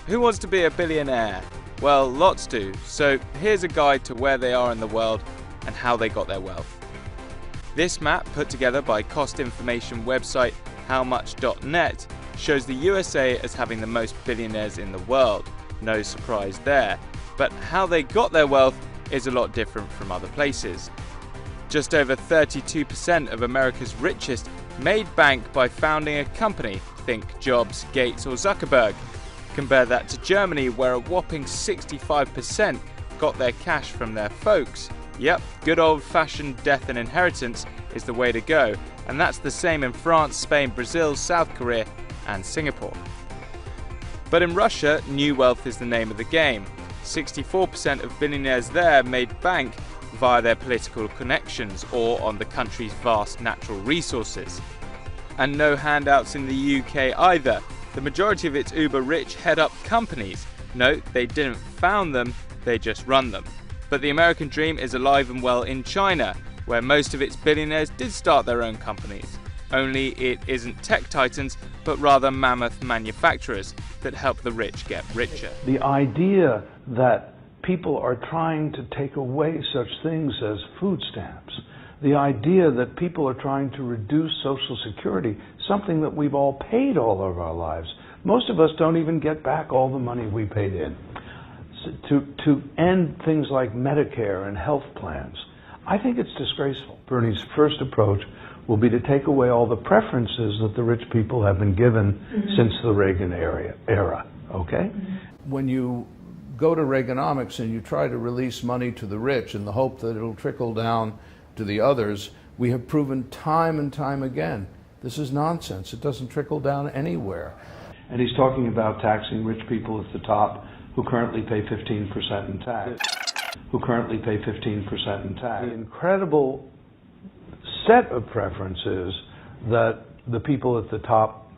Who wants to be a billionaire? Well, lots do. So here's a guide to where they are in the world and how they got their wealth. This map, put together by cost information website howmuch.net, shows the USA as having the most billionaires in the world. No surprise there. But how they got their wealth is a lot different from other places. Just over 32% of America's richest made bank by founding a company, think Jobs, Gates or Zuckerberg. Compare that to Germany, where a whopping 65% got their cash from their folks. Yep, good old-fashioned death and inheritance is the way to go, and that's the same in France, Spain, Brazil, South Korea and Singapore. But in Russia, new wealth is the name of the game. 64% of billionaires there made bank via their political connections or on the country's vast natural resources. And no handouts in the UK either. The majority of its uber-rich head up companies. Note, they didn't found them, they just run them. But the American dream is alive and well in China, where most of its billionaires did start their own companies. Only it isn't tech titans, but rather mammoth manufacturers that help the rich get richer. The idea that people are trying to take away such things as food stamps, the idea that people are trying to reduce Social Security, something that we've all paid all of our lives. Most of us don't even get back all the money we paid in. To end things like Medicare and health plans, I think it's disgraceful. Bernie's first approach will be to take away all the preferences that the rich people have been given since the Reagan era, okay? When you go to Reaganomics and you try to release money to the rich in the hope that it'll trickle down to the others, we have proven time and time again, this is nonsense. It doesn't trickle down anywhere. And he's talking about taxing rich people at the top who currently pay 15% in tax. The incredible set of preferences that the people at the top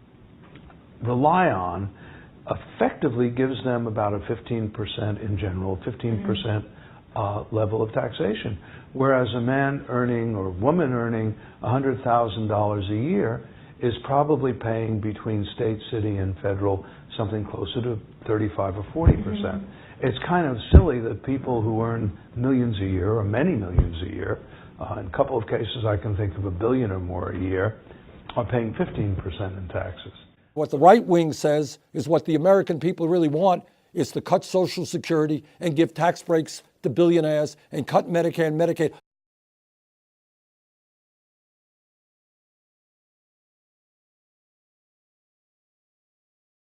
rely on effectively gives them about a 15% in general, 15% level of taxation. Whereas a man earning or woman earning $100,000 a year is probably paying between state, city, and federal something closer to 35 or 40%. It's kind of silly that people who earn millions a year, or many millions a year, in a couple of cases I can think of $1 billion or more a year, are paying 15% in taxes. What the right wing says is what the American people really want is to cut Social Security and give tax breaks to billionaires and cut Medicare and Medicaid.